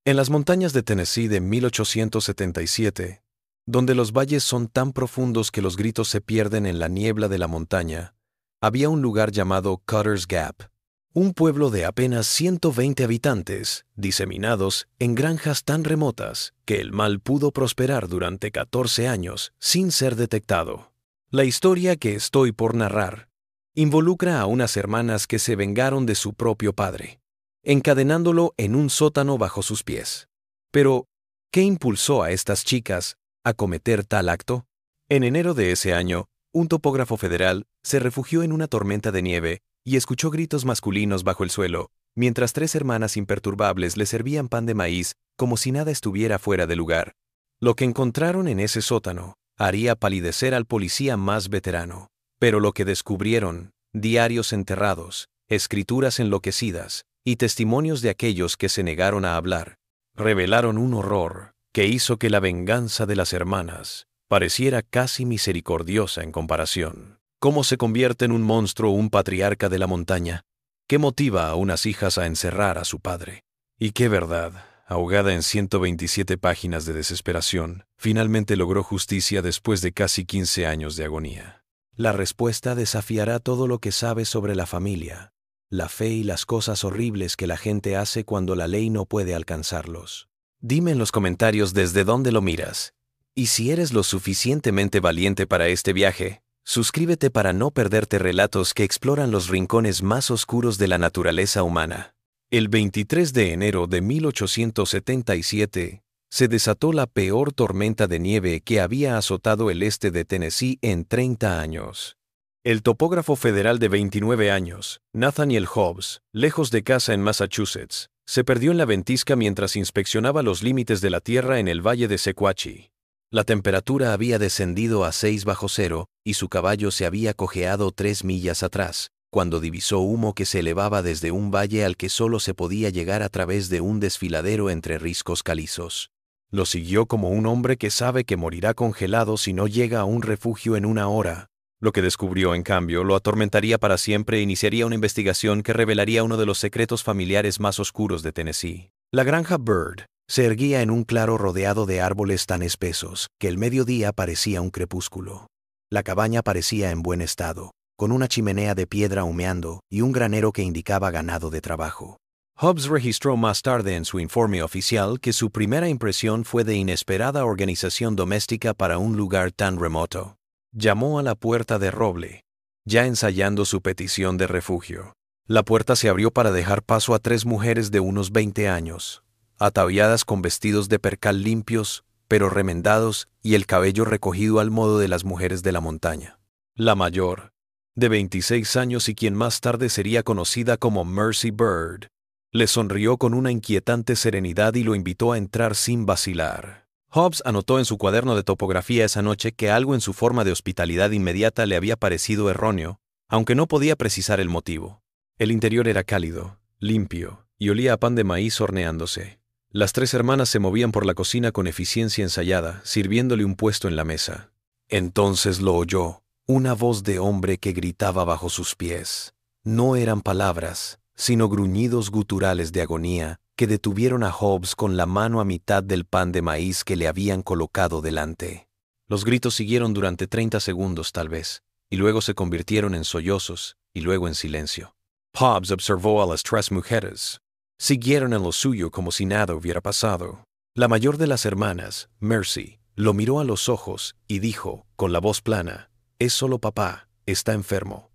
En las montañas de Tennessee de 1877, donde los valles son tan profundos que los gritos se pierden en la niebla de la montaña, había un lugar llamado Cutter's Gap, un pueblo de apenas 120 habitantes, diseminados en granjas tan remotas que el mal pudo prosperar durante 14 años sin ser detectado. La historia que estoy por narrar involucra a unas hermanas que se vengaron de su propio padre, encadenándolo en un sótano bajo sus pies. Pero, ¿qué impulsó a estas chicas a cometer tal acto? En enero de ese año, un topógrafo federal se refugió en una tormenta de nieve y escuchó gritos masculinos bajo el suelo, mientras tres hermanas imperturbables le servían pan de maíz como si nada estuviera fuera de lugar. Lo que encontraron en ese sótano haría palidecer al policía más veterano, pero lo que descubrieron, diarios enterrados, escrituras enloquecidas y testimonios de aquellos que se negaron a hablar, revelaron un horror que hizo que la venganza de las hermanas pareciera casi misericordiosa en comparación. ¿Cómo se convierte en un monstruo un patriarca de la montaña? ¿Qué motiva a unas hijas a encerrar a su padre? ¿Y qué verdad, ahogada en 127 páginas de desesperación, finalmente logró justicia después de casi 15 años de agonía? La respuesta desafiará todo lo que sabes sobre la familia, la fe y las cosas horribles que la gente hace cuando la ley no puede alcanzarlos. Dime en los comentarios desde dónde lo miras. Y si eres lo suficientemente valiente para este viaje, suscríbete para no perderte relatos que exploran los rincones más oscuros de la naturaleza humana. El 23 de enero de 1877, se desató la peor tormenta de nieve que había azotado el este de Tennessee en 30 años. El topógrafo federal de 29 años, Nathaniel Hobbs, lejos de casa en Massachusetts, se perdió en la ventisca mientras inspeccionaba los límites de la tierra en el valle de Sequatchie. La temperatura había descendido a 6 bajo cero y su caballo se había cojeado 3 millas atrás, cuando divisó humo que se elevaba desde un valle al que solo se podía llegar a través de un desfiladero entre riscos calizos. Lo siguió como un hombre que sabe que morirá congelado si no llega a un refugio en una hora. Lo que descubrió, en cambio, lo atormentaría para siempre e iniciaría una investigación que revelaría uno de los secretos familiares más oscuros de Tennessee. La granja Bird se erguía en un claro rodeado de árboles tan espesos que el mediodía parecía un crepúsculo. La cabaña parecía en buen estado, con una chimenea de piedra humeando y un granero que indicaba ganado de trabajo. Hobbs registró más tarde en su informe oficial que su primera impresión fue de inesperada organización doméstica para un lugar tan remoto. Llamó a la puerta de roble, ya ensayando su petición de refugio. La puerta se abrió para dejar paso a 3 mujeres de unos 20 años, ataviadas con vestidos de percal limpios, pero remendados y el cabello recogido al modo de las mujeres de la montaña. La mayor, de 26 años y quien más tarde sería conocida como Mercy Bird, le sonrió con una inquietante serenidad y lo invitó a entrar sin vacilar. Hobbs anotó en su cuaderno de topografía esa noche que algo en su forma de hospitalidad inmediata le había parecido erróneo, aunque no podía precisar el motivo. El interior era cálido, limpio, y olía a pan de maíz horneándose. Las 3 hermanas se movían por la cocina con eficiencia ensayada, sirviéndole un puesto en la mesa. Entonces lo oyó, una voz de hombre que gritaba bajo sus pies. No eran palabras, sino gruñidos guturales de agonía que detuvieron a Hobbs con la mano a mitad del pan de maíz que le habían colocado delante. Los gritos siguieron durante 30 segundos tal vez, y luego se convirtieron en sollozos, y luego en silencio. Hobbs observó a las 3 mujeres. Siguieron en lo suyo como si nada hubiera pasado. La mayor de las hermanas, Mercy, lo miró a los ojos y dijo, con la voz plana, «Es solo papá, está enfermo».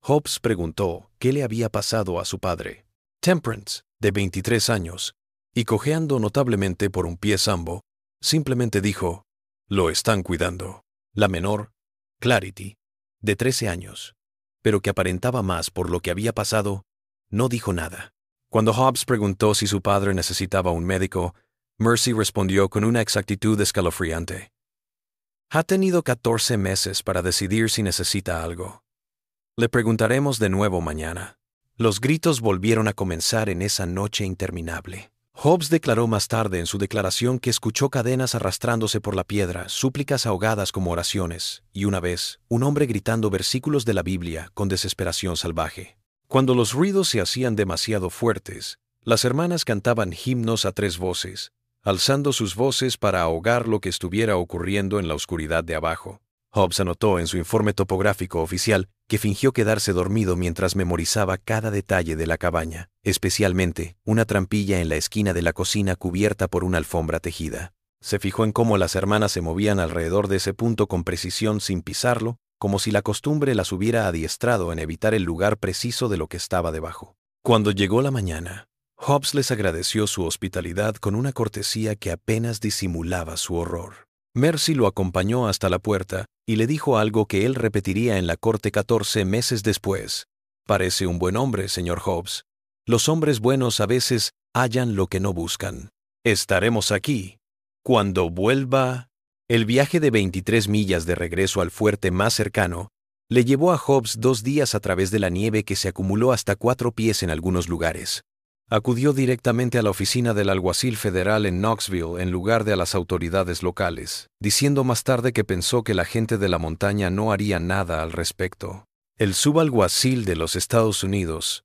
Hobbs preguntó qué le había pasado a su padre. Temperance, de 23 años, y cojeando notablemente por un pie sambo, simplemente dijo, «Lo están cuidando». La menor, Clarity, de 13 años, pero que aparentaba más por lo que había pasado, no dijo nada. Cuando Hobbs preguntó si su padre necesitaba un médico, Mercy respondió con una exactitud escalofriante. «Ha tenido 14 meses para decidir si necesita algo. Le preguntaremos de nuevo mañana». Los gritos volvieron a comenzar en esa noche interminable. Hobbs declaró más tarde en su declaración que escuchó cadenas arrastrándose por la piedra, súplicas ahogadas como oraciones, y una vez, un hombre gritando versículos de la Biblia con desesperación salvaje. Cuando los ruidos se hacían demasiado fuertes, Las hermanas cantaban himnos a tres voces, alzando sus voces para ahogar lo que estuviera ocurriendo en la oscuridad de abajo. Hobbs anotó en su informe topográfico oficial que fingió quedarse dormido mientras memorizaba cada detalle de la cabaña, especialmente una trampilla en la esquina de la cocina cubierta por una alfombra tejida. Se fijó en cómo las hermanas se movían alrededor de ese punto con precisión sin pisarlo, como si la costumbre las hubiera adiestrado en evitar el lugar preciso de lo que estaba debajo. Cuando llegó la mañana, Hobbs les agradeció su hospitalidad con una cortesía que apenas disimulaba su horror. Mercy lo acompañó hasta la puerta y le dijo algo que él repetiría en la corte 14 meses después. Parece un buen hombre, señor Hobbs. Los hombres buenos a veces hallan lo que no buscan. Estaremos aquí. Cuando vuelva... El viaje de 23 millas de regreso al fuerte más cercano le llevó a Hobbs 2 días a través de la nieve que se acumuló hasta 4 pies en algunos lugares. Acudió directamente a la oficina del alguacil federal en Knoxville en lugar de a las autoridades locales, diciendo más tarde que pensó que la gente de la montaña no haría nada al respecto. El subalguacil de los Estados Unidos,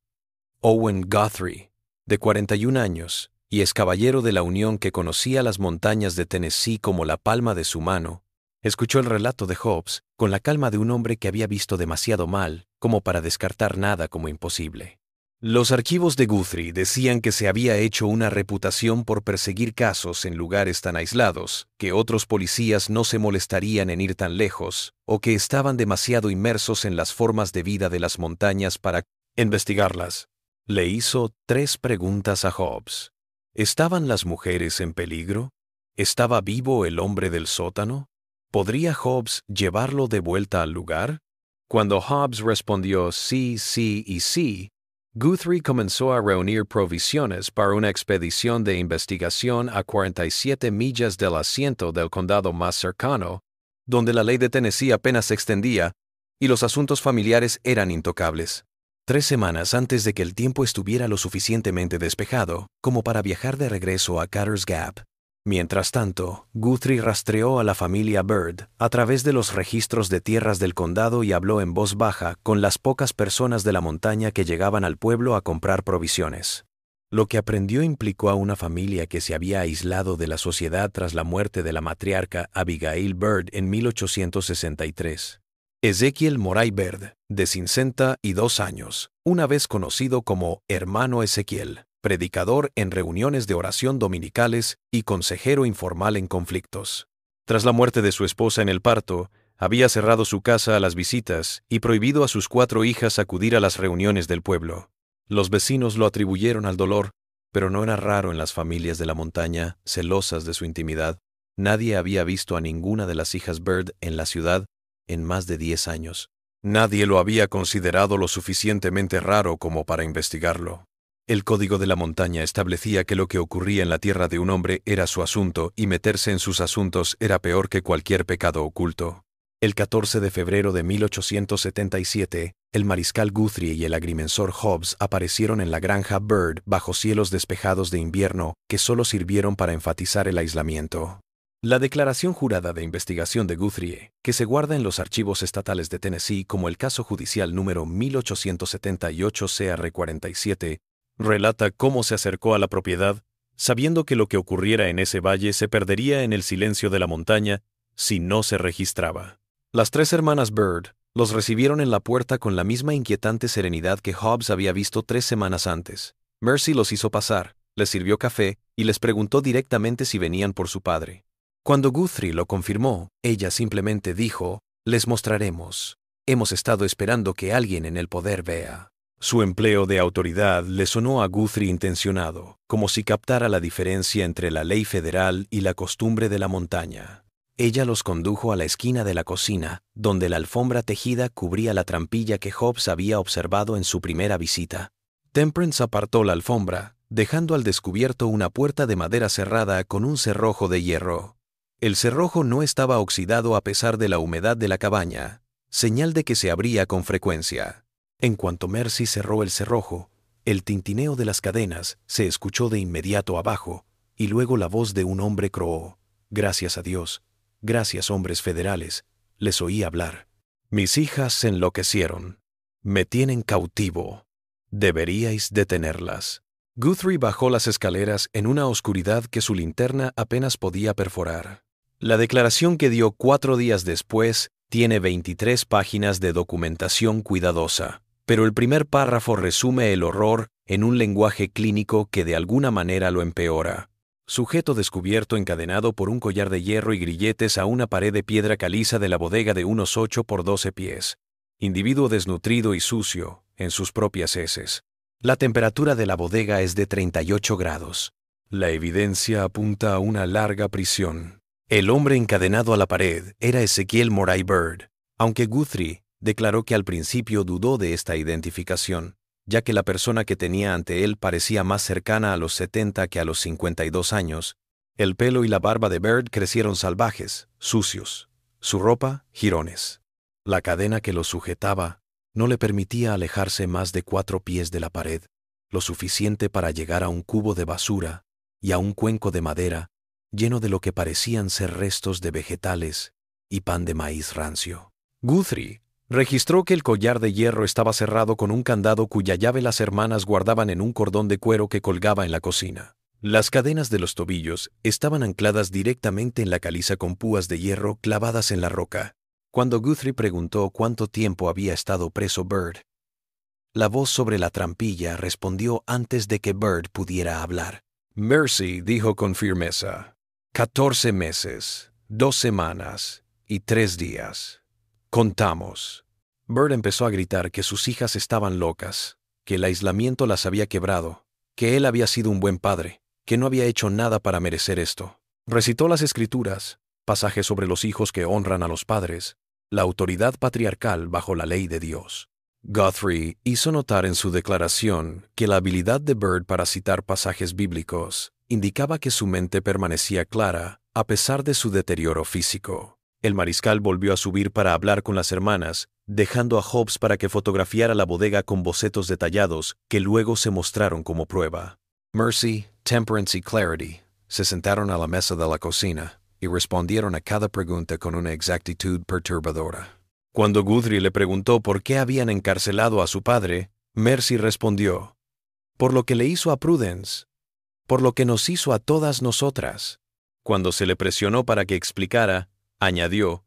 Owen Guthrie, de 41 años, y ex caballero de la Unión que conocía las montañas de Tennessee como la palma de su mano, escuchó el relato de Hobbs con la calma de un hombre que había visto demasiado mal como para descartar nada como imposible. Los archivos de Guthrie decían que se había hecho una reputación por perseguir casos en lugares tan aislados, que otros policías no se molestarían en ir tan lejos, o que estaban demasiado inmersos en las formas de vida de las montañas para investigarlas. Le hizo 3 preguntas a Hobbs. ¿Estaban las mujeres en peligro? ¿Estaba vivo el hombre del sótano? ¿Podría Hobbs llevarlo de vuelta al lugar? Cuando Hobbs respondió sí, sí y sí, Guthrie comenzó a reunir provisiones para una expedición de investigación a 47 millas del asiento del condado más cercano, donde la ley de Tennessee apenas se extendía y los asuntos familiares eran intocables. 3 semanas antes de que el tiempo estuviera lo suficientemente despejado como para viajar de regreso a Cutter's Gap. Mientras tanto, Guthrie rastreó a la familia Bird a través de los registros de tierras del condado y habló en voz baja con las pocas personas de la montaña que llegaban al pueblo a comprar provisiones. Lo que aprendió implicó a una familia que se había aislado de la sociedad tras la muerte de la matriarca Abigail Bird en 1863. Ezekiel Moray Bird, de 52 años, una vez conocido como Hermano Ezequiel, predicador en reuniones de oración dominicales y consejero informal en conflictos. Tras la muerte de su esposa en el parto, había cerrado su casa a las visitas y prohibido a sus 4 hijas acudir a las reuniones del pueblo. Los vecinos lo atribuyeron al dolor, pero no era raro en las familias de la montaña, celosas de su intimidad. Nadie había visto a ninguna de las hijas Bird en la ciudad en más de 10 años. Nadie lo había considerado lo suficientemente raro como para investigarlo. El código de la montaña establecía que lo que ocurría en la tierra de un hombre era su asunto y meterse en sus asuntos era peor que cualquier pecado oculto. El 14 de febrero de 1877, el mariscal Guthrie y el agrimensor Hobbs aparecieron en la granja Bird bajo cielos despejados de invierno que solo sirvieron para enfatizar el aislamiento. La declaración jurada de investigación de Guthrie, que se guarda en los archivos estatales de Tennessee como el caso judicial número 1878 CR47, relata cómo se acercó a la propiedad, sabiendo que lo que ocurriera en ese valle se perdería en el silencio de la montaña si no se registraba. Las 3 hermanas Bird los recibieron en la puerta con la misma inquietante serenidad que Hobbs había visto 3 semanas antes. Mercy los hizo pasar, les sirvió café y les preguntó directamente si venían por su padre. Cuando Guthrie lo confirmó, ella simplemente dijo, «Les mostraremos. Hemos estado esperando que alguien en el poder vea». Su empleo de autoridad le sonó a Guthrie intencionado, como si captara la diferencia entre la ley federal y la costumbre de la montaña. Ella los condujo a la esquina de la cocina, donde la alfombra tejida cubría la trampilla que Hobbs había observado en su primera visita. Temperance apartó la alfombra, dejando al descubierto una puerta de madera cerrada con un cerrojo de hierro. El cerrojo no estaba oxidado a pesar de la humedad de la cabaña, señal de que se abría con frecuencia. En cuanto Mercy cerró el cerrojo, el tintineo de las cadenas se escuchó de inmediato abajo, y luego la voz de un hombre croó, «Gracias a Dios, gracias hombres federales, les oí hablar. Mis hijas se enloquecieron. Me tienen cautivo. Deberíais detenerlas». Guthrie bajó las escaleras en una oscuridad que su linterna apenas podía perforar. La declaración que dio 4 días después tiene 23 páginas de documentación cuidadosa, pero el primer párrafo resume el horror en un lenguaje clínico que de alguna manera lo empeora. Sujeto descubierto encadenado por un collar de hierro y grilletes a una pared de piedra caliza de la bodega de unos 8 por 12 pies. Individuo desnutrido y sucio, en sus propias heces. La temperatura de la bodega es de 38 grados. La evidencia apunta a una larga prisión. El hombre encadenado a la pared era Ezekiel Moray Bird, aunque Guthrie declaró que al principio dudó de esta identificación, ya que la persona que tenía ante él parecía más cercana a los 70 que a los 52 años. El pelo y la barba de Bird crecieron salvajes, sucios. Su ropa, jirones. La cadena que lo sujetaba no le permitía alejarse más de 4 pies de la pared, lo suficiente para llegar a un cubo de basura y a un cuenco de madera lleno de lo que parecían ser restos de vegetales y pan de maíz rancio. Guthrie registró que el collar de hierro estaba cerrado con un candado cuya llave las hermanas guardaban en un cordón de cuero que colgaba en la cocina. Las cadenas de los tobillos estaban ancladas directamente en la caliza con púas de hierro clavadas en la roca. Cuando Guthrie preguntó cuánto tiempo había estado preso Bird, la voz sobre la trampilla respondió antes de que Bird pudiera hablar. Mercy dijo con firmeza: 14 meses, 2 semanas y 3 días. Contamos. Bird empezó a gritar que sus hijas estaban locas, que el aislamiento las había quebrado, que él había sido un buen padre, que no había hecho nada para merecer esto. Recitó las escrituras, pasajes sobre los hijos que honran a los padres, la autoridad patriarcal bajo la ley de Dios. Guthrie hizo notar en su declaración que la habilidad de Bird para citar pasajes bíblicos indicaba que su mente permanecía clara a pesar de su deterioro físico. El mariscal volvió a subir para hablar con las hermanas, dejando a Hobbs para que fotografiara la bodega con bocetos detallados que luego se mostraron como prueba. Mercy, Temperance y Clarity se sentaron a la mesa de la cocina y respondieron a cada pregunta con una exactitud perturbadora. Cuando Guthrie le preguntó por qué habían encarcelado a su padre, Mercy respondió: por lo que le hizo a Prudence, por lo que nos hizo a todas nosotras. Cuando se le presionó para que explicara, añadió: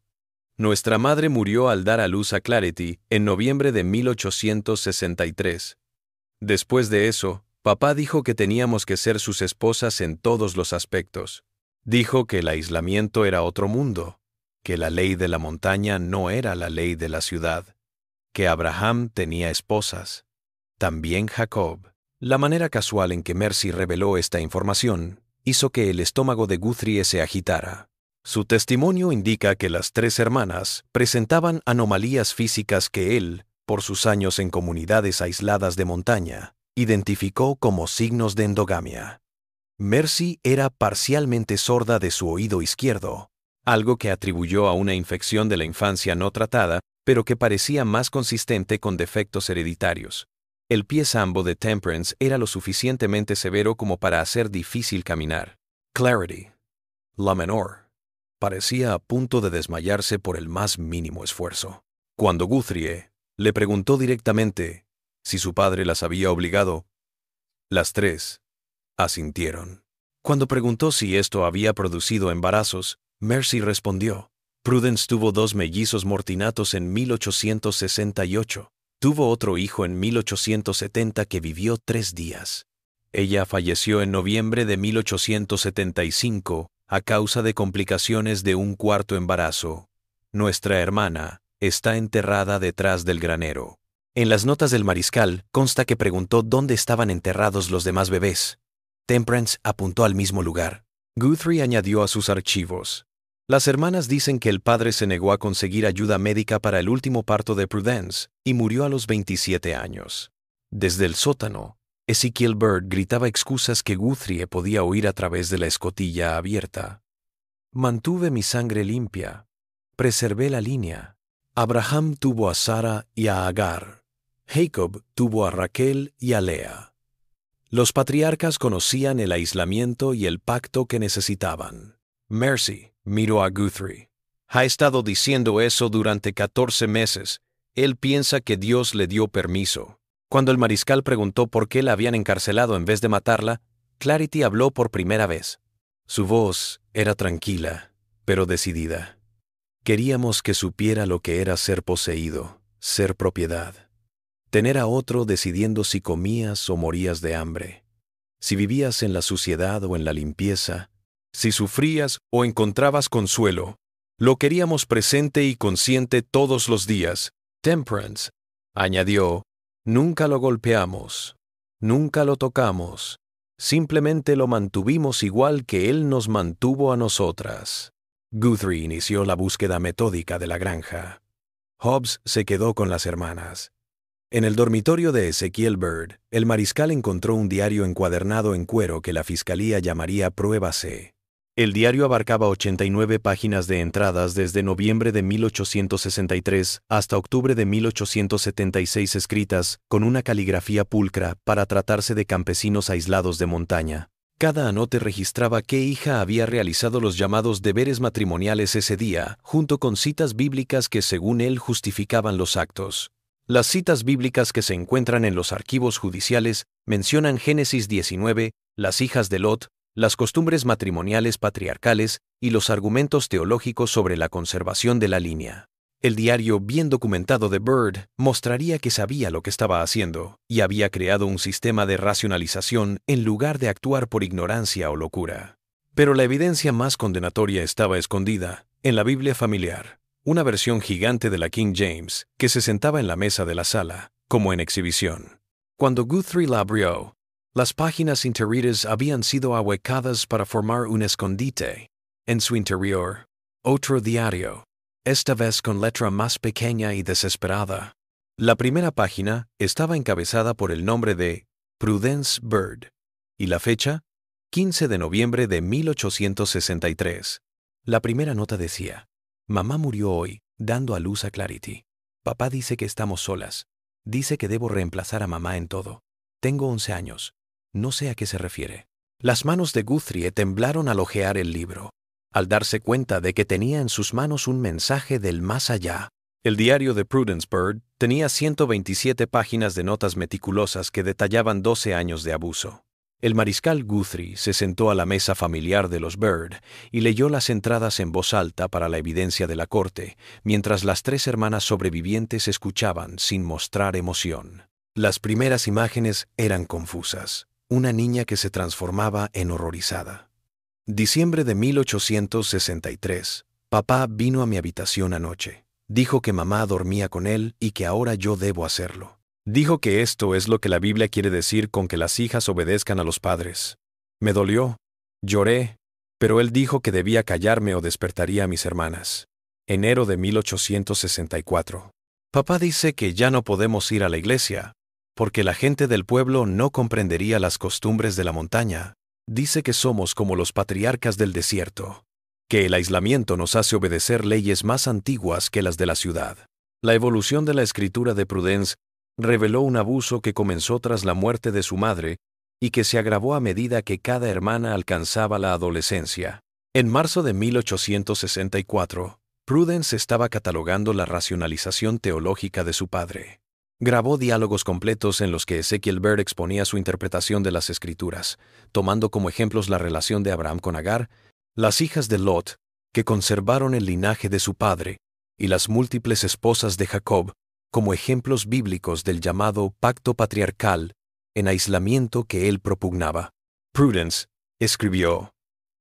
nuestra madre murió al dar a luz a Clarity en noviembre de 1863. Después de eso, papá dijo que teníamos que ser sus esposas en todos los aspectos. Dijo que el aislamiento era otro mundo, que la ley de la montaña no era la ley de la ciudad, que Abraham tenía esposas, también Jacob. La manera casual en que Mercy reveló esta información hizo que el estómago de Guthrie se agitara. Su testimonio indica que las 3 hermanas presentaban anomalías físicas que él, por sus años en comunidades aisladas de montaña, identificó como signos de endogamia. Mercy era parcialmente sorda de su oído izquierdo, algo que atribuyó a una infección de la infancia no tratada, pero que parecía más consistente con defectos hereditarios. El pie sambo de Temperance era lo suficientemente severo como para hacer difícil caminar. Clarity, la menor, parecía a punto de desmayarse por el más mínimo esfuerzo. Cuando Guthrie le preguntó directamente si su padre las había obligado, las 3 asintieron. Cuando preguntó si esto había producido embarazos, Mercy respondió: Prudence tuvo 2 mellizos mortinatos en 1868. Tuvo otro hijo en 1870 que vivió 3 días. Ella falleció en noviembre de 1875 a causa de complicaciones de un 4º embarazo. Nuestra hermana está enterrada detrás del granero. En las notas del mariscal consta que preguntó dónde estaban enterrados los demás bebés. Temperance apuntó al mismo lugar. Guthrie añadió a sus archivos: las hermanas dicen que el padre se negó a conseguir ayuda médica para el último parto de Prudence y murió a los 27 años. Desde el sótano, Ezekiel Bird gritaba excusas que Guthrie podía oír a través de la escotilla abierta. Mantuve mi sangre limpia. Preservé la línea. Abraham tuvo a Sara y a Agar. Jacob tuvo a Raquel y a Lea. Los patriarcas conocían el aislamiento y el pacto que necesitaban. Mercy miró a Guthrie. Ha estado diciendo eso durante 14 meses. Él piensa que Dios le dio permiso. Cuando el mariscal preguntó por qué la habían encarcelado en vez de matarla, Clarity habló por primera vez. Su voz era tranquila, pero decidida. Queríamos que supiera lo que era ser poseído, ser propiedad. Tener a otro decidiendo si comías o morías de hambre, si vivías en la suciedad o en la limpieza, si sufrías o encontrabas consuelo. Lo queríamos presente y consciente todos los días. Temperance, añadió, nunca lo golpeamos, nunca lo tocamos, simplemente lo mantuvimos igual que él nos mantuvo a nosotras. Guthrie inició la búsqueda metódica de la granja. Hobbs se quedó con las hermanas. En el dormitorio de Ezekiel Bird, el mariscal encontró un diario encuadernado en cuero que la fiscalía llamaría Prueba C. El diario abarcaba 89 páginas de entradas desde noviembre de 1863 hasta octubre de 1876 escritas con una caligrafía pulcra para tratarse de campesinos aislados de montaña. Cada anote registraba qué hija había realizado los llamados deberes matrimoniales ese día, junto con citas bíblicas que según él justificaban los actos. Las citas bíblicas que se encuentran en los archivos judiciales mencionan Génesis 19, las hijas de Lot, las costumbres matrimoniales patriarcales y los argumentos teológicos sobre la conservación de la línea. El diario bien documentado de Bird mostraría que sabía lo que estaba haciendo y había creado un sistema de racionalización en lugar de actuar por ignorancia o locura. Pero la evidencia más condenatoria estaba escondida en la Biblia familiar, una versión gigante de la King James que se sentaba en la mesa de la sala, como en exhibición. Cuando Guthrie la abrió, las páginas interiores habían sido ahuecadas para formar un escondite. En su interior, otro diario, esta vez con letra más pequeña y desesperada. La primera página estaba encabezada por el nombre de Prudence Bird y la fecha, 15 de noviembre de 1863. La primera nota decía: mamá murió hoy, dando a luz a Clarity. Papá dice que estamos solas. Dice que debo reemplazar a mamá en todo. Tengo 11 años. No sé a qué se refiere. Las manos de Guthrie temblaron al hojear el libro, al darse cuenta de que tenía en sus manos un mensaje del más allá. El diario de Prudence Bird tenía 127 páginas de notas meticulosas que detallaban 12 años de abuso. El mariscal Guthrie se sentó a la mesa familiar de los Bird y leyó las entradas en voz alta para la evidencia de la corte, mientras las 3 hermanas sobrevivientes escuchaban sin mostrar emoción. Las primeras imágenes eran confusas. Una niña que se transformaba en horrorizada. Diciembre de 1863. Papá vino a mi habitación anoche. Dijo que mamá dormía con él y que ahora yo debo hacerlo. Dijo que esto es lo que la Biblia quiere decir con que las hijas obedezcan a los padres. Me dolió. Lloré. Pero él dijo que debía callarme o despertaría a mis hermanas. Enero de 1864. Papá dice que ya no podemos ir a la iglesia, porque la gente del pueblo no comprendería las costumbres de la montaña. Dice que somos como los patriarcas del desierto, que el aislamiento nos hace obedecer leyes más antiguas que las de la ciudad. La evolución de la escritura de Prudence reveló un abuso que comenzó tras la muerte de su madre y que se agravó a medida que cada hermana alcanzaba la adolescencia. En marzo de 1864, Prudence estaba catalogando la racionalización teológica de su padre. Grabó diálogos completos en los que Ezekiel Bird exponía su interpretación de las Escrituras, tomando como ejemplos la relación de Abraham con Agar, las hijas de Lot, que conservaron el linaje de su padre, y las múltiples esposas de Jacob, como ejemplos bíblicos del llamado pacto patriarcal en aislamiento que él propugnaba. Prudence escribió: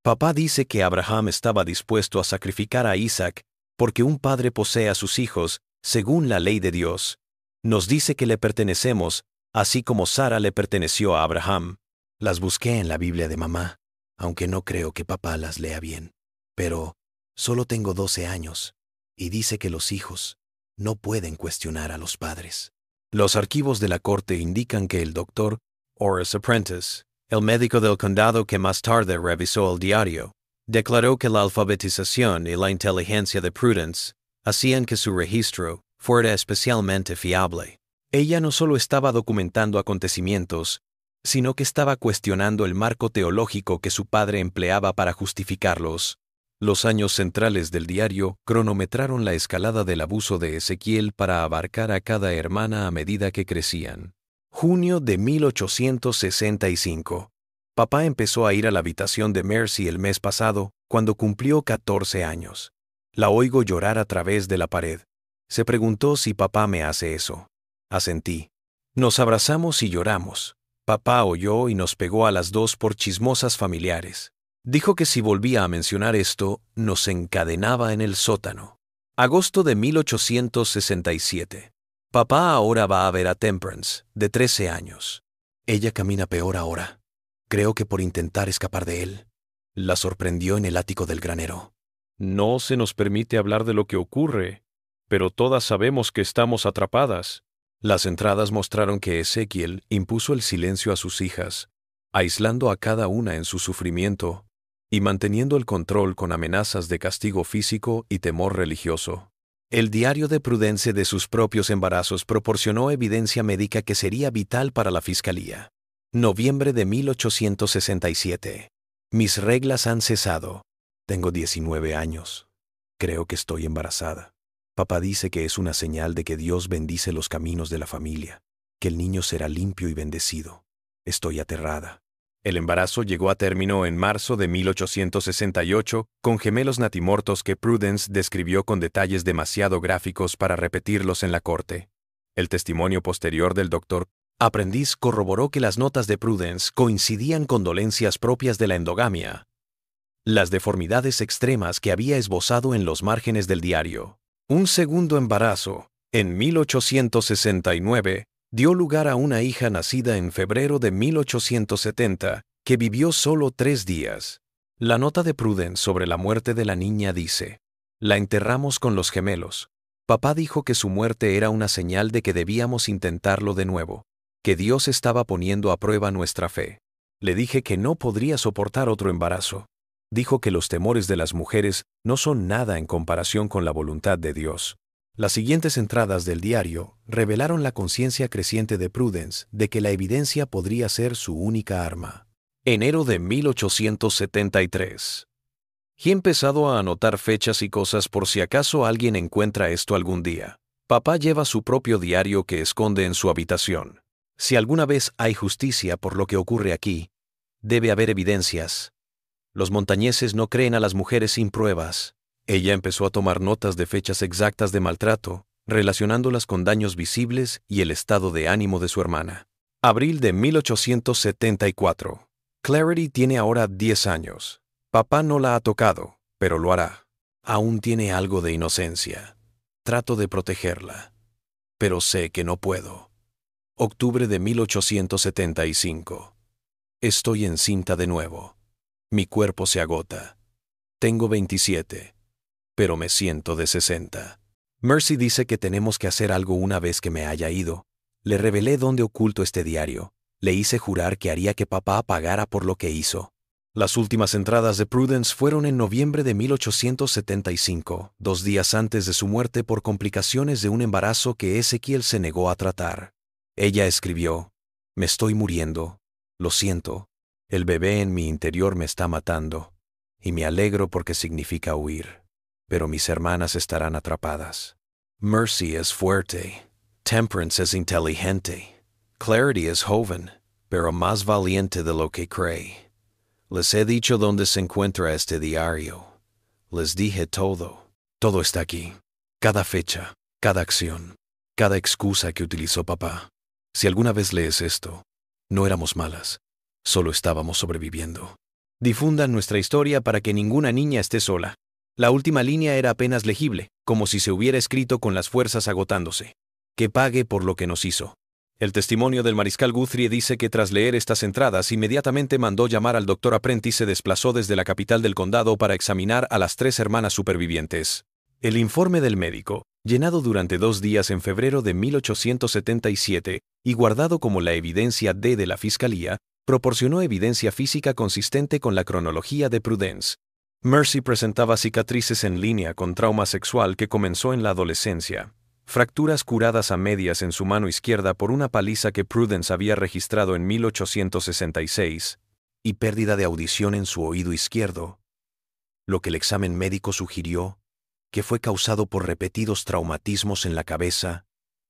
papá dice que Abraham estaba dispuesto a sacrificar a Isaac porque un padre posee a sus hijos según la ley de Dios. Nos dice que le pertenecemos, así como Sara le perteneció a Abraham. Las busqué en la Biblia de mamá, aunque no creo que papá las lea bien. Pero solo tengo 12 años, y dice que los hijos no pueden cuestionar a los padres. Los archivos de la corte indican que el doctor Horace Apprentice, el médico del condado que más tarde revisó el diario, declaró que la alfabetización y la inteligencia de Prudence hacían que su registro fuera especialmente fiable. Ella no solo estaba documentando acontecimientos, sino que estaba cuestionando el marco teológico que su padre empleaba para justificarlos. Los años centrales del diario cronometraron la escalada del abuso de Ezekiel para abarcar a cada hermana a medida que crecían. Junio de 1865. Papá empezó a ir a la habitación de Mercy el mes pasado, cuando cumplió 14 años. La oigo llorar a través de la pared. Se preguntó si papá me hace eso. Asentí. Nos abrazamos y lloramos. Papá oyó y nos pegó a las dos por chismosas familiares. Dijo que si volvía a mencionar esto, nos encadenaba en el sótano. Agosto de 1867. Papá ahora va a ver a Temperance, de 13 años. Ella camina peor ahora. Creo que por intentar escapar de él. La sorprendió en el ático del granero. No se nos permite hablar de lo que ocurre, pero todas sabemos que estamos atrapadas. Las entradas mostraron que Ezequiel impuso el silencio a sus hijas, aislando a cada una en su sufrimiento y manteniendo el control con amenazas de castigo físico y temor religioso. El diario de Prudence de sus propios embarazos proporcionó evidencia médica que sería vital para la fiscalía. Noviembre de 1867. Mis reglas han cesado. Tengo 19 años. Creo que estoy embarazada. Papá dice que es una señal de que Dios bendice los caminos de la familia, que el niño será limpio y bendecido. Estoy aterrada. El embarazo llegó a término en marzo de 1868 con gemelos natimortos que Prudence describió con detalles demasiado gráficos para repetirlos en la corte. El testimonio posterior del doctor Aprendiz corroboró que las notas de Prudence coincidían con dolencias propias de la endogamia, las deformidades extremas que había esbozado en los márgenes del diario. Un segundo embarazo, en 1869, dio lugar a una hija nacida en febrero de 1870, que vivió solo 3 días. La nota de Prudence sobre la muerte de la niña dice: la enterramos con los gemelos. Papá dijo que su muerte era una señal de que debíamos intentarlo de nuevo, que Dios estaba poniendo a prueba nuestra fe. Le dije que no podría soportar otro embarazo. Dijo que los temores de las mujeres no son nada en comparación con la voluntad de Dios. Las siguientes entradas del diario revelaron la conciencia creciente de Prudence de que la evidencia podría ser su única arma. Enero de 1873. He empezado a anotar fechas y cosas por si acaso alguien encuentra esto algún día. Papá lleva su propio diario que esconde en su habitación. Si alguna vez hay justicia por lo que ocurre aquí, debe haber evidencias. Los montañeses no creen a las mujeres sin pruebas. Ella empezó a tomar notas de fechas exactas de maltrato, relacionándolas con daños visibles y el estado de ánimo de su hermana. Abril de 1874. Clarity tiene ahora 10 años. Papá no la ha tocado, pero lo hará. Aún tiene algo de inocencia. Trato de protegerla, pero sé que no puedo. Octubre de 1875. Estoy encinta de nuevo. Mi cuerpo se agota. Tengo 27. Pero me siento de 60. Mercy dice que tenemos que hacer algo una vez que me haya ido. Le revelé dónde oculto este diario. Le hice jurar que haría que papá pagara por lo que hizo. Las últimas entradas de Prudence fueron en noviembre de 1875, 2 días antes de su muerte por complicaciones de un embarazo que Ezequiel se negó a tratar. Ella escribió: me estoy muriendo. Lo siento. El bebé en mi interior me está matando. Y me alegro porque significa huir. Pero mis hermanas estarán atrapadas. Mercy es fuerte. Temperance es inteligente. Clarity es joven, pero más valiente de lo que cree. Les he dicho dónde se encuentra este diario. Les dije todo. Todo está aquí. Cada fecha, cada acción, cada excusa que utilizó papá. Si alguna vez lees esto, no éramos malas. Solo estábamos sobreviviendo. Difundan nuestra historia para que ninguna niña esté sola. La última línea era apenas legible, como si se hubiera escrito con las fuerzas agotándose. Que pague por lo que nos hizo. El testimonio del mariscal Guthrie dice que tras leer estas entradas inmediatamente mandó llamar al doctor Apprentice y se desplazó desde la capital del condado para examinar a las 3 hermanas supervivientes. El informe del médico, llenado durante 2 días en febrero de 1877 y guardado como la evidencia D de la fiscalía, proporcionó evidencia física consistente con la cronología de Prudence. Mercy presentaba cicatrices en línea con trauma sexual que comenzó en la adolescencia, fracturas curadas a medias en su mano izquierda por una paliza que Prudence había registrado en 1866, y pérdida de audición en su oído izquierdo, lo que el examen médico sugirió que fue causado por repetidos traumatismos en la cabeza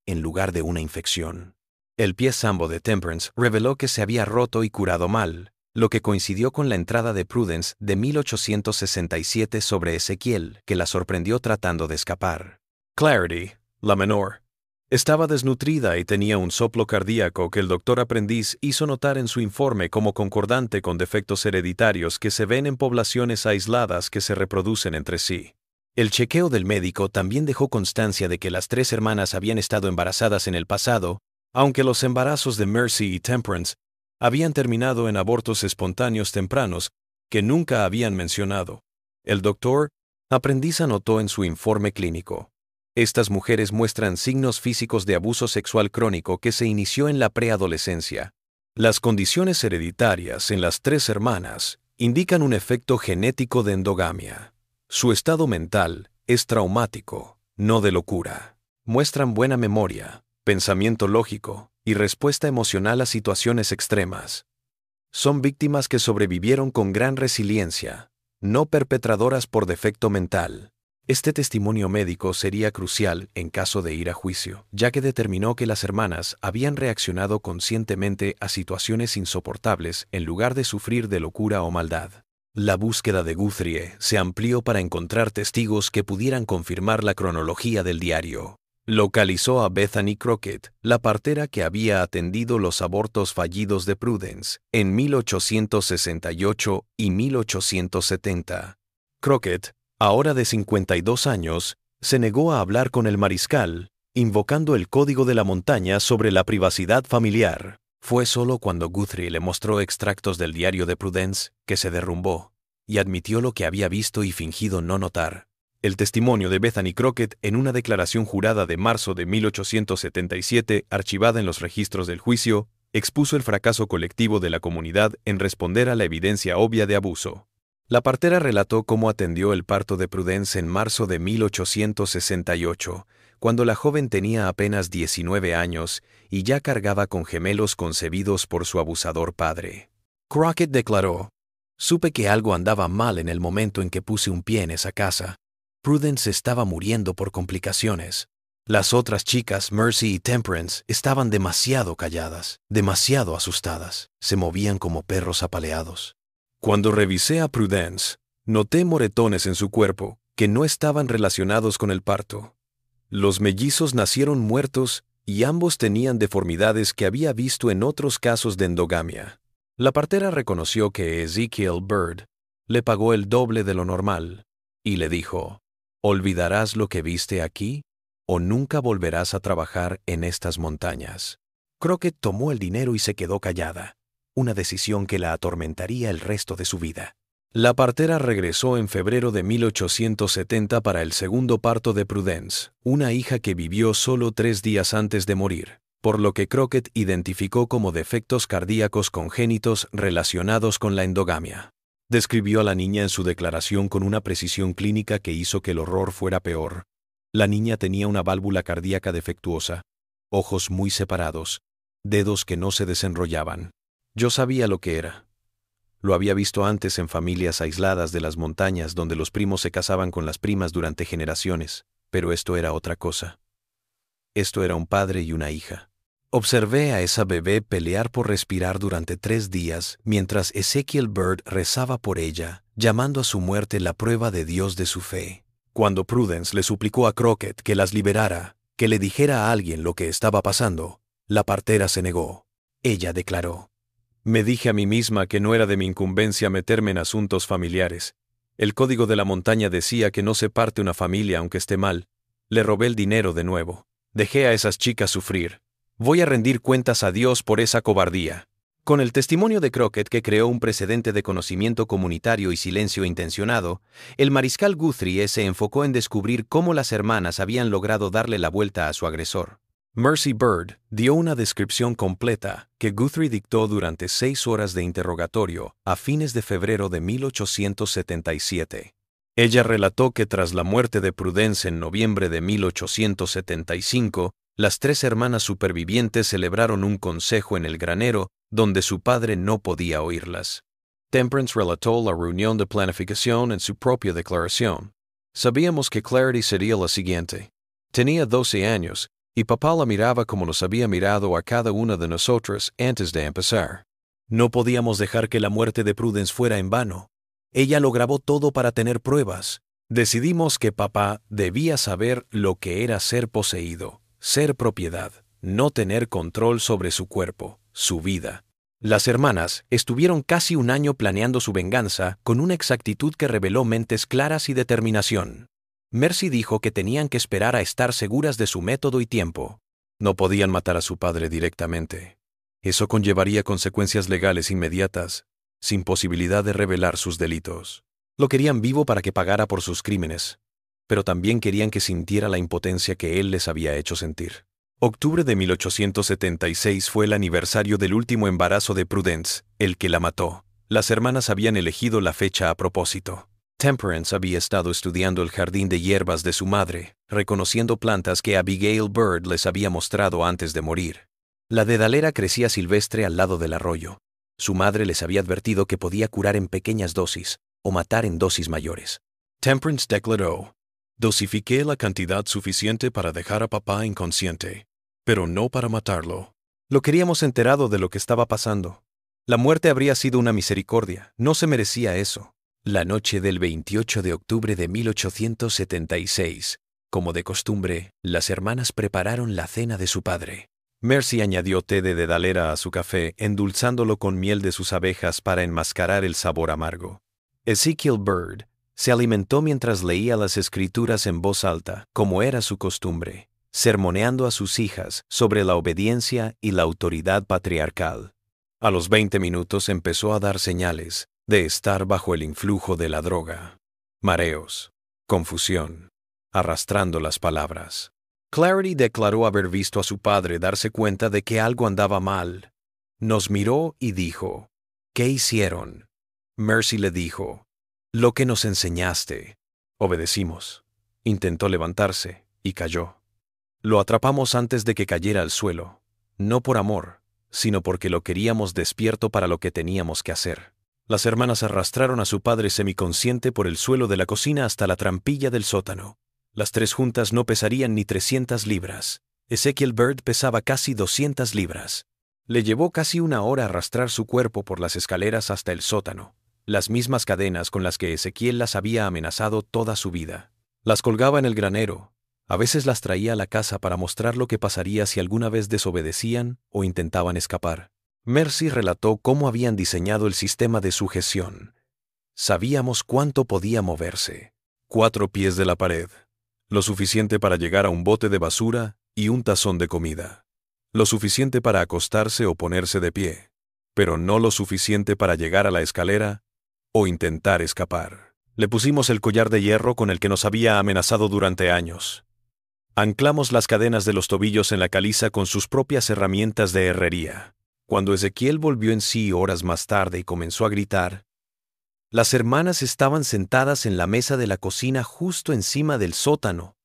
en lugar de una infección. El pie sambo de Temperance reveló que se había roto y curado mal, lo que coincidió con la entrada de Prudence de 1867 sobre Ezequiel, que la sorprendió tratando de escapar. Clarity, la menor, estaba desnutrida y tenía un soplo cardíaco que el doctor aprendiz hizo notar en su informe como concordante con defectos hereditarios que se ven en poblaciones aisladas que se reproducen entre sí. El chequeo del médico también dejó constancia de que las 3 hermanas habían estado embarazadas en el pasado, aunque los embarazos de Mercy y Temperance habían terminado en abortos espontáneos tempranos que nunca habían mencionado. El doctor aprendiz anotó en su informe clínico: estas mujeres muestran signos físicos de abuso sexual crónico que se inició en la preadolescencia. Las condiciones hereditarias en las 3 hermanas indican un efecto genético de endogamia. Su estado mental es traumático, no de locura. Muestran buena memoria, pensamiento lógico y respuesta emocional a situaciones extremas. Son víctimas que sobrevivieron con gran resiliencia, no perpetradoras por defecto mental. Este testimonio médico sería crucial en caso de ir a juicio, ya que determinó que las hermanas habían reaccionado conscientemente a situaciones insoportables en lugar de sufrir de locura o maldad. La búsqueda de Guthrie se amplió para encontrar testigos que pudieran confirmar la cronología del diario. Localizó a Bethany Crockett, la partera que había atendido los abortos fallidos de Prudence en 1868 y 1870. Crockett, ahora de 52 años, se negó a hablar con el mariscal, invocando el código de la montaña sobre la privacidad familiar. Fue solo cuando Guthrie le mostró extractos del diario de Prudence que se derrumbó y admitió lo que había visto y fingido no notar. El testimonio de Bethany Crockett en una declaración jurada de marzo de 1877, archivada en los registros del juicio, expuso el fracaso colectivo de la comunidad en responder a la evidencia obvia de abuso. La partera relató cómo atendió el parto de Prudence en marzo de 1868, cuando la joven tenía apenas 19 años y ya cargaba con gemelos concebidos por su abusador padre. Crockett declaró: «Supe que algo andaba mal en el momento en que puse un pie en esa casa. Prudence estaba muriendo por complicaciones. Las otras chicas, Mercy y Temperance, estaban demasiado calladas, demasiado asustadas. Se movían como perros apaleados. Cuando revisé a Prudence, noté moretones en su cuerpo que no estaban relacionados con el parto. Los mellizos nacieron muertos y ambos tenían deformidades que había visto en otros casos de endogamia». La partera reconoció que Ezekiel Bird le pagó el doble de lo normal y le dijo: «¿Olvidarás lo que viste aquí o nunca volverás a trabajar en estas montañas?» Crockett tomó el dinero y se quedó callada, una decisión que la atormentaría el resto de su vida. La partera regresó en febrero de 1870 para el segundo parto de Prudence, una hija que vivió solo 3 días antes de morir, por lo que Crockett identificó como defectos cardíacos congénitos relacionados con la endogamia. Describió a la niña en su declaración con una precisión clínica que hizo que el horror fuera peor. La niña tenía una válvula cardíaca defectuosa, ojos muy separados, dedos que no se desenrollaban. Yo sabía lo que era. Lo había visto antes en familias aisladas de las montañas donde los primos se casaban con las primas durante generaciones, pero esto era otra cosa. Esto era un padre y una hija. Observé a esa bebé pelear por respirar durante 3 días mientras Ezekiel Bird rezaba por ella, llamando a su muerte la prueba de Dios de su fe. Cuando Prudence le suplicó a Crockett que las liberara, que le dijera a alguien lo que estaba pasando, la partera se negó. Ella declaró: «Me dije a mí misma que no era de mi incumbencia meterme en asuntos familiares. El código de la montaña decía que no se parte una familia aunque esté mal. Le robé el dinero de nuevo. Dejé a esas chicas sufrir. Voy a rendir cuentas a Dios por esa cobardía». Con el testimonio de Crockett, que creó un precedente de conocimiento comunitario y silencio intencionado, el mariscal Guthrie se enfocó en descubrir cómo las hermanas habían logrado darle la vuelta a su agresor. Mercy Bird dio una descripción completa que Guthrie dictó durante 6 horas de interrogatorio a fines de febrero de 1877. Ella relató que tras la muerte de Prudence en noviembre de 1875, las 3 hermanas supervivientes celebraron un consejo en el granero donde su padre no podía oírlas. Temperance relató la reunión de planificación en su propia declaración. Sabíamos que Clarity sería la siguiente. Tenía 12 años y papá la miraba como nos había mirado a cada una de nosotros antes de empezar. No podíamos dejar que la muerte de Prudence fuera en vano. Ella lo grabó todo para tener pruebas. Decidimos que papá debía saber lo que era ser poseído, ser propiedad, no tener control sobre su cuerpo, su vida. Las hermanas estuvieron casi un año planeando su venganza con una exactitud que reveló mentes claras y determinación. Mercy dijo que tenían que esperar a estar seguras de su método y tiempo. No podían matar a su padre directamente. Eso conllevaría consecuencias legales inmediatas, sin posibilidad de revelar sus delitos. Lo querían vivo para que pagara por sus crímenes, pero también querían que sintiera la impotencia que él les había hecho sentir. Octubre de 1876 fue el aniversario del último embarazo de Prudence, el que la mató. Las hermanas habían elegido la fecha a propósito. Temperance había estado estudiando el jardín de hierbas de su madre, reconociendo plantas que Abigail Bird les había mostrado antes de morir. La dedalera crecía silvestre al lado del arroyo. Su madre les había advertido que podía curar en pequeñas dosis o matar en dosis mayores. Temperance declaró: «Dosifiqué la cantidad suficiente para dejar a papá inconsciente, pero no para matarlo. Lo queríamos enterado de lo que estaba pasando. La muerte habría sido una misericordia, no se merecía eso». La noche del 28 de octubre de 1876, como de costumbre, las hermanas prepararon la cena de su padre. Mercy añadió té de dedalera a su café, endulzándolo con miel de sus abejas para enmascarar el sabor amargo. Ezekiel Bird se alimentó mientras leía las escrituras en voz alta, como era su costumbre, sermoneando a sus hijas sobre la obediencia y la autoridad patriarcal. A los 20 minutos empezó a dar señales de estar bajo el influjo de la droga. Mareos, confusión, arrastrando las palabras. Clarity declaró haber visto a su padre darse cuenta de que algo andaba mal. Nos miró y dijo: «¿Qué hicieron?» Mercy le dijo: «Lo que nos enseñaste». Obedecimos. Intentó levantarse y cayó. Lo atrapamos antes de que cayera al suelo, no por amor, sino porque lo queríamos despierto para lo que teníamos que hacer. Las hermanas arrastraron a su padre semiconsciente por el suelo de la cocina hasta la trampilla del sótano. Las tres juntas no pesarían ni 300 libras. Ezekiel Bird pesaba casi 200 libras. Le llevó casi una hora arrastrar su cuerpo por las escaleras hasta el sótano, las mismas cadenas con las que Ezekiel las había amenazado toda su vida. Las colgaba en el granero. A veces las traía a la casa para mostrar lo que pasaría si alguna vez desobedecían o intentaban escapar. Mercy relató cómo habían diseñado el sistema de sujeción. Sabíamos cuánto podía moverse. 4 pies de la pared. Lo suficiente para llegar a un bote de basura y un tazón de comida. Lo suficiente para acostarse o ponerse de pie, pero no lo suficiente para llegar a la escalera o intentar escapar. Le pusimos el collar de hierro con el que nos había amenazado durante años. Anclamos las cadenas de los tobillos en la caliza con sus propias herramientas de herrería. Cuando Ezekiel volvió en sí horas más tarde y comenzó a gritar, las hermanas estaban sentadas en la mesa de la cocina justo encima del sótano,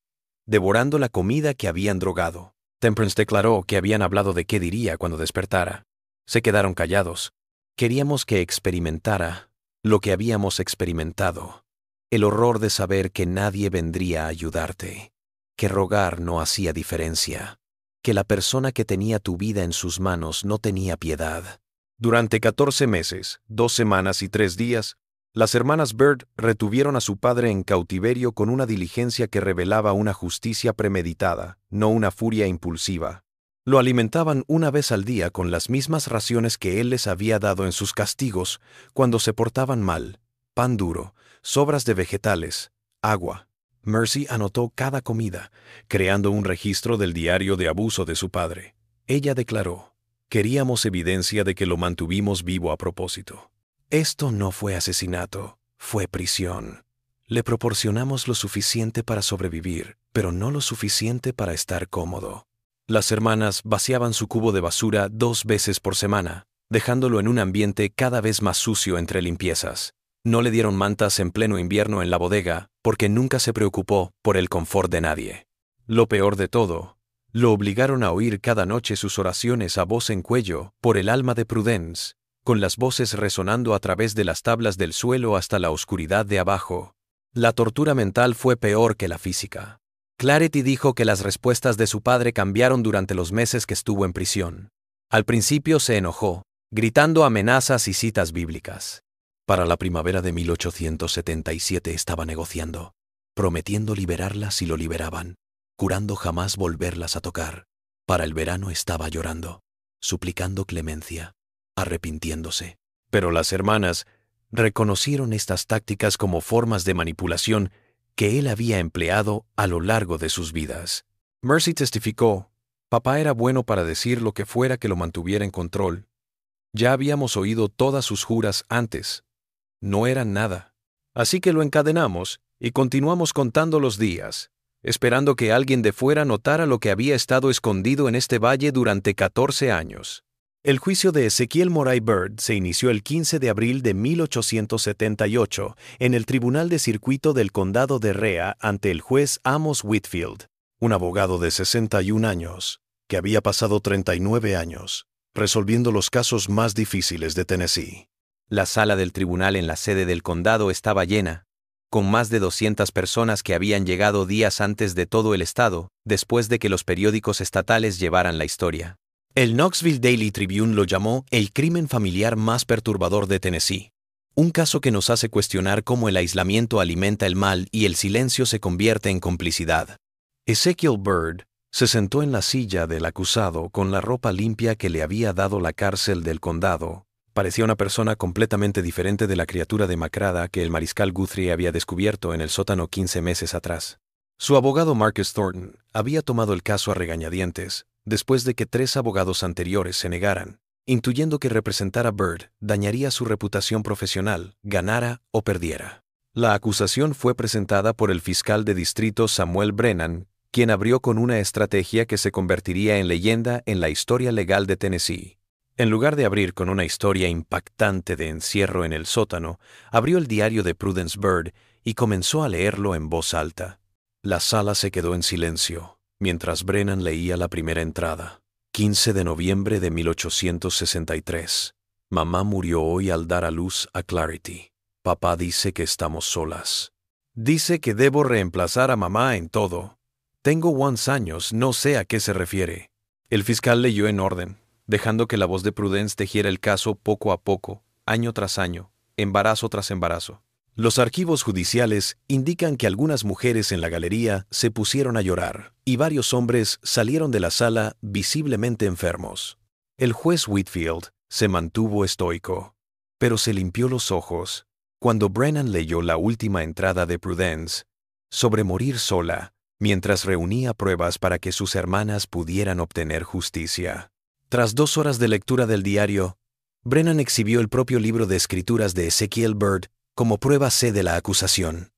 devorando la comida que habían drogado. Temperance declaró que habían hablado de qué diría cuando despertara. Se quedaron callados. Queríamos que experimentara lo que habíamos experimentado. El horror de saber que nadie vendría a ayudarte, que rogar no hacía diferencia, que la persona que tenía tu vida en sus manos no tenía piedad. Durante 14 meses, 2 semanas y 3 días, las hermanas Bird retuvieron a su padre en cautiverio con una diligencia que revelaba una justicia premeditada, no una furia impulsiva. Lo alimentaban una vez al día con las mismas raciones que él les había dado en sus castigos cuando se portaban mal: pan duro, sobras de vegetales, agua. Mercy anotó cada comida, creando un registro del diario de abuso de su padre. Ella declaró: «Queríamos evidencia de que lo mantuvimos vivo a propósito. Esto no fue asesinato, fue prisión. Le proporcionamos lo suficiente para sobrevivir, pero no lo suficiente para estar cómodo». Las hermanas vaciaban su cubo de basura 2 veces por semana, dejándolo en un ambiente cada vez más sucio entre limpiezas. No le dieron mantas en pleno invierno en la bodega, porque nunca se preocupó por el confort de nadie. Lo peor de todo, lo obligaron a oír cada noche sus oraciones a voz en cuello por el alma de Prudence, con las voces resonando a través de las tablas del suelo hasta la oscuridad de abajo. La tortura mental fue peor que la física. Clarity dijo que las respuestas de su padre cambiaron durante los meses que estuvo en prisión. Al principio se enojó, gritando amenazas y citas bíblicas. Para la primavera de 1877 estaba negociando, prometiendo liberarlas si lo liberaban, jurando jamás volverlas a tocar. Para el verano estaba llorando, suplicando clemencia, arrepintiéndose. Pero las hermanas reconocieron estas tácticas como formas de manipulación que él había empleado a lo largo de sus vidas. Mercy testificó, papá era bueno para decir lo que fuera que lo mantuviera en control. Ya habíamos oído todas sus juras antes. No eran nada. Así que lo encadenamos y continuamos contando los días, esperando que alguien de fuera notara lo que había estado escondido en este valle durante 14 años. El juicio de Ezekiel Moray Byrd se inició el 15 de abril de 1878 en el Tribunal de Circuito del Condado de Rhea ante el juez Amos Whitfield, un abogado de 61 años, que había pasado 39 años resolviendo los casos más difíciles de Tennessee. La sala del tribunal en la sede del condado estaba llena, con más de 200 personas que habían llegado días antes de todo el estado, después de que los periódicos estatales llevaran la historia. El Knoxville Daily Tribune lo llamó el crimen familiar más perturbador de Tennessee. Un caso que nos hace cuestionar cómo el aislamiento alimenta el mal y el silencio se convierte en complicidad. Ezekiel Byrd se sentó en la silla del acusado con la ropa limpia que le había dado la cárcel del condado. Parecía una persona completamente diferente de la criatura demacrada que el mariscal Guthrie había descubierto en el sótano 15 meses atrás. Su abogado Marcus Thornton había tomado el caso a regañadientes, después de que 3 abogados anteriores se negaran, intuyendo que representar a Byrd dañaría su reputación profesional, ganara o perdiera. La acusación fue presentada por el fiscal de distrito Samuel Brennan, quien abrió con una estrategia que se convertiría en leyenda en la historia legal de Tennessee. En lugar de abrir con una historia impactante de encierro en el sótano, abrió el diario de Prudence Byrd y comenzó a leerlo en voz alta. La sala se quedó en silencio, mientras Brennan leía la primera entrada. 15 de noviembre de 1863. Mamá murió hoy al dar a luz a Clarity. Papá dice que estamos solas. Dice que debo reemplazar a mamá en todo. Tengo 11 años, no sé a qué se refiere. El fiscal leyó en orden, dejando que la voz de Prudence tejiera el caso poco a poco, año tras año, embarazo tras embarazo. Los archivos judiciales indican que algunas mujeres en la galería se pusieron a llorar y varios hombres salieron de la sala visiblemente enfermos. El juez Whitfield se mantuvo estoico, pero se limpió los ojos cuando Brennan leyó la última entrada de Prudence sobre morir sola mientras reunía pruebas para que sus hermanas pudieran obtener justicia. Tras 2 horas de lectura del diario, Brennan exhibió el propio libro de escrituras de Ezekiel Byrd como prueba C de la acusación.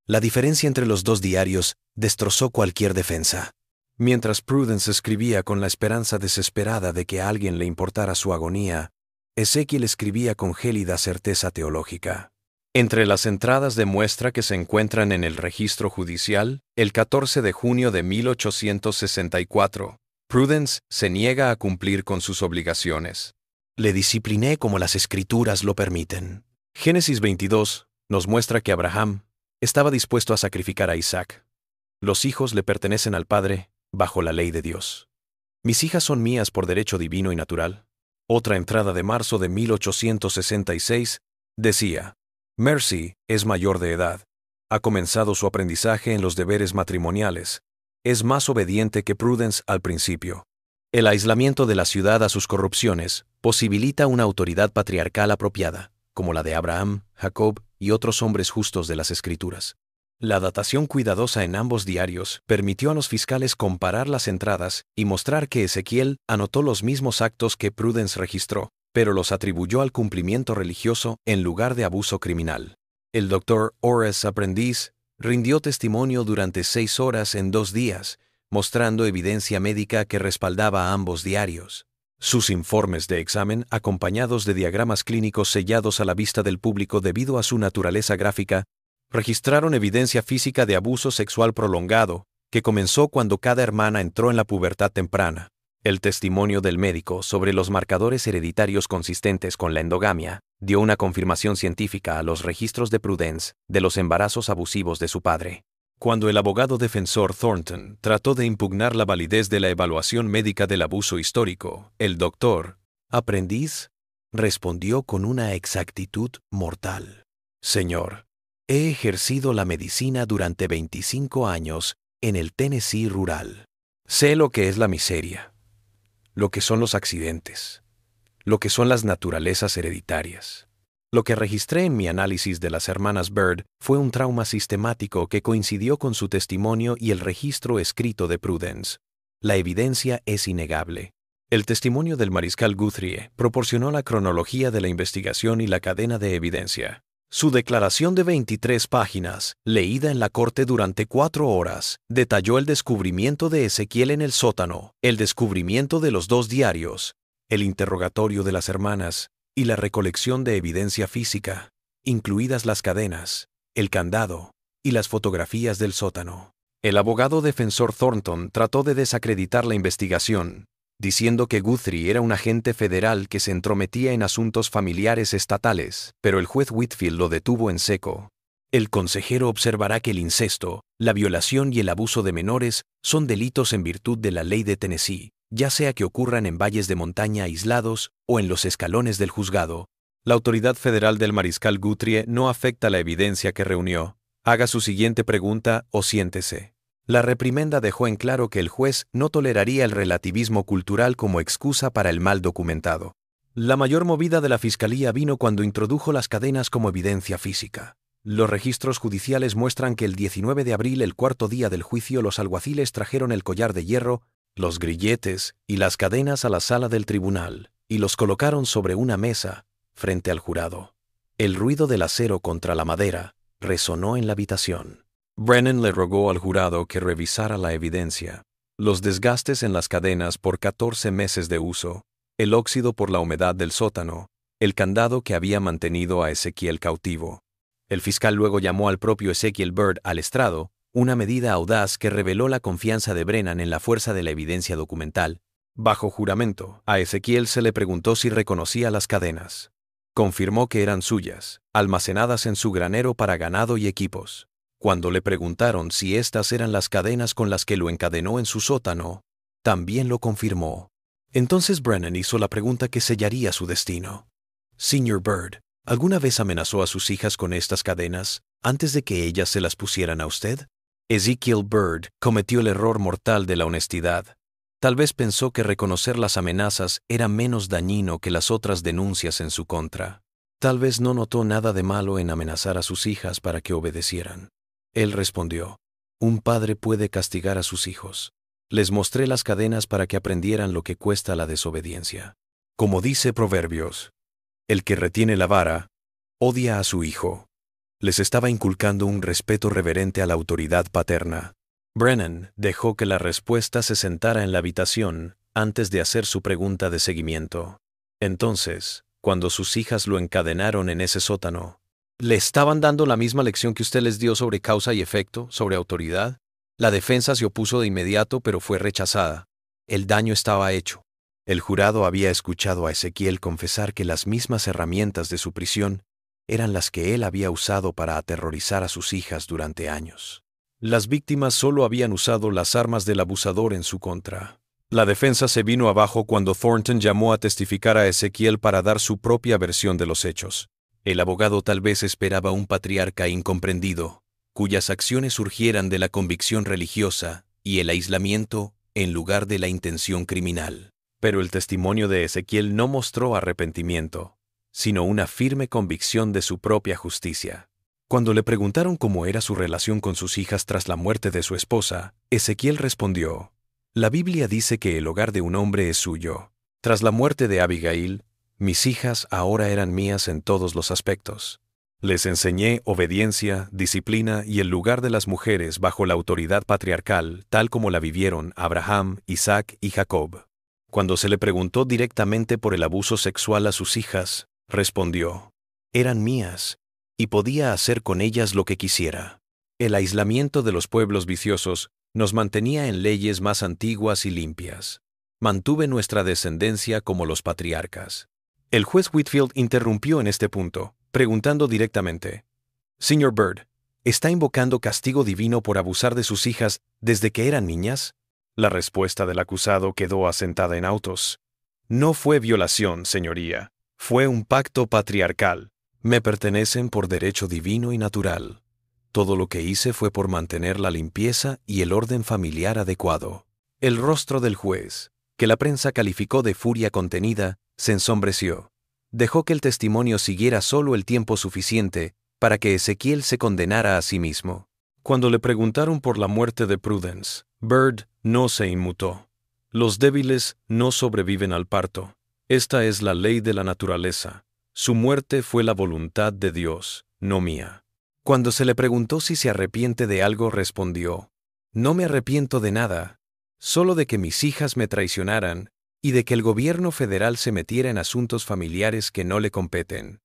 La diferencia entre los 2 diarios destrozó cualquier defensa. Mientras Prudence escribía con la esperanza desesperada de que a alguien le importara su agonía, Ezekiel escribía con gélida certeza teológica. Entre las entradas de muestra que se encuentran en el registro judicial, el 14 de junio de 1864, Prudence se niega a cumplir con sus obligaciones. Le discipliné como las escrituras lo permiten. Génesis 22 nos muestra que Abraham estaba dispuesto a sacrificar a Isaac. Los hijos le pertenecen al padre bajo la ley de Dios. Mis hijas son mías por derecho divino y natural. Otra entrada de marzo de 1866 decía: Mercy es mayor de edad. Ha comenzado su aprendizaje en los deberes matrimoniales. Es más obediente que Prudence al principio. El aislamiento de la ciudad a sus corrupciones posibilita una autoridad patriarcal apropiada, como la de Abraham, Jacob y otros hombres justos de las Escrituras. La datación cuidadosa en ambos diarios permitió a los fiscales comparar las entradas y mostrar que Ezekiel anotó los mismos actos que Prudence registró, pero los atribuyó al cumplimiento religioso en lugar de abuso criminal. El doctor Horace Aprendiz rindió testimonio durante 6 horas en 2 días, mostrando evidencia médica que respaldaba a ambos diarios. Sus informes de examen, acompañados de diagramas clínicos sellados a la vista del público debido a su naturaleza gráfica, registraron evidencia física de abuso sexual prolongado, que comenzó cuando cada hermana entró en la pubertad temprana. El testimonio del médico sobre los marcadores hereditarios consistentes con la endogamia dio una confirmación científica a los registros de Prudence de los embarazos abusivos de su padre. Cuando el abogado defensor Thornton trató de impugnar la validez de la evaluación médica del abuso histórico, el doctor Aprendiz respondió con una exactitud mortal. Señor, he ejercido la medicina durante 25 años en el Tennessee rural. Sé lo que es la miseria, lo que son los accidentes, lo que son las naturalezas hereditarias. Lo que registré en mi análisis de las hermanas Bird fue un trauma sistemático que coincidió con su testimonio y el registro escrito de Prudence. La evidencia es innegable. El testimonio del mariscal Guthrie proporcionó la cronología de la investigación y la cadena de evidencia. Su declaración de 23 páginas, leída en la corte durante 4 horas, detalló el descubrimiento de Ezequiel en el sótano, el descubrimiento de los 2 diarios, el interrogatorio de las hermanas y la recolección de evidencia física, incluidas las cadenas, el candado y las fotografías del sótano. El abogado defensor Thornton trató de desacreditar la investigación, diciendo que Guthrie era un agente federal que se entrometía en asuntos familiares estatales, pero el juez Whitfield lo detuvo en seco. El consejero observará que el incesto, la violación y el abuso de menores son delitos en virtud de la ley de Tennessee, ya sea que ocurran en valles de montaña aislados o en los escalones del juzgado. La autoridad federal del mariscal Guthrie no afecta la evidencia que reunió. Haga su siguiente pregunta o siéntese. La reprimenda dejó en claro que el juez no toleraría el relativismo cultural como excusa para el mal documentado. La mayor movida de la fiscalía vino cuando introdujo las cadenas como evidencia física. Los registros judiciales muestran que el 19 de abril, el cuarto día del juicio, los alguaciles trajeron el collar de hierro, los grilletes y las cadenas a la sala del tribunal, y los colocaron sobre una mesa, frente al jurado. El ruido del acero contra la madera resonó en la habitación. Brennan le rogó al jurado que revisara la evidencia, los desgastes en las cadenas por 14 meses de uso, el óxido por la humedad del sótano, el candado que había mantenido a Ezequiel cautivo. El fiscal luego llamó al propio Ezekiel Bird al estrado, una medida audaz que reveló la confianza de Brennan en la fuerza de la evidencia documental. Bajo juramento, a Ezequiel se le preguntó si reconocía las cadenas. Confirmó que eran suyas, almacenadas en su granero para ganado y equipos. Cuando le preguntaron si estas eran las cadenas con las que lo encadenó en su sótano, también lo confirmó. Entonces Brennan hizo la pregunta que sellaría su destino. Señor Bird, ¿alguna vez amenazó a sus hijas con estas cadenas antes de que ellas se las pusieran a usted? Ezekiel Bird cometió el error mortal de la honestidad. Tal vez pensó que reconocer las amenazas era menos dañino que las otras denuncias en su contra. Tal vez no notó nada de malo en amenazar a sus hijas para que obedecieran. Él respondió, un padre puede castigar a sus hijos. Les mostré las cadenas para que aprendieran lo que cuesta la desobediencia. Como dice Proverbios, el que retiene la vara, odia a su hijo. Les estaba inculcando un respeto reverente a la autoridad paterna. Brennan dejó que la respuesta se sentara en la habitación antes de hacer su pregunta de seguimiento. Entonces, cuando sus hijas lo encadenaron en ese sótano, ¿le estaban dando la misma lección que usted les dio sobre causa y efecto, sobre autoridad? La defensa se opuso de inmediato, pero fue rechazada. El daño estaba hecho. El jurado había escuchado a Ezequiel confesar que las mismas herramientas de su prisión eran las que él había usado para aterrorizar a sus hijas durante años. Las víctimas solo habían usado las armas del abusador en su contra. La defensa se vino abajo cuando Thornton llamó a testificar a Ezequiel para dar su propia versión de los hechos. El abogado tal vez esperaba un patriarca incomprendido, cuyas acciones surgieran de la convicción religiosa y el aislamiento en lugar de la intención criminal. Pero el testimonio de Ezequiel no mostró arrepentimiento, sino una firme convicción de su propia justicia. Cuando le preguntaron cómo era su relación con sus hijas tras la muerte de su esposa, Ezequiel respondió, la Biblia dice que el hogar de un hombre es suyo. Tras la muerte de Abigail, mis hijas ahora eran mías en todos los aspectos. Les enseñé obediencia, disciplina y el lugar de las mujeres bajo la autoridad patriarcal, tal como la vivieron Abraham, Isaac y Jacob. Cuando se le preguntó directamente por el abuso sexual a sus hijas, respondió, eran mías, y podía hacer con ellas lo que quisiera. El aislamiento de los pueblos viciosos nos mantenía en leyes más antiguas y limpias. Mantuve nuestra descendencia como los patriarcas. El juez Whitfield interrumpió en este punto, preguntando directamente, Señor Bird, ¿Está invocando castigo divino por abusar de sus hijas desde que eran niñas? La respuesta del acusado quedó asentada en autos. No fue violación, señoría. Fue un pacto patriarcal. Me pertenecen por derecho divino y natural. Todo lo que hice fue por mantener la limpieza y el orden familiar adecuado. El rostro del juez, que la prensa calificó de furia contenida, se ensombreció. Dejó que el testimonio siguiera solo el tiempo suficiente para que Ezequiel se condenara a sí mismo. Cuando le preguntaron por la muerte de Prudence, Bird no se inmutó. Los débiles no sobreviven al parto. Esta es la ley de la naturaleza. Su muerte fue la voluntad de Dios, no mía. Cuando se le preguntó si se arrepiente de algo, respondió: no me arrepiento de nada, solo de que mis hijas me traicionaran y de que el gobierno federal se metiera en asuntos familiares que no le competen.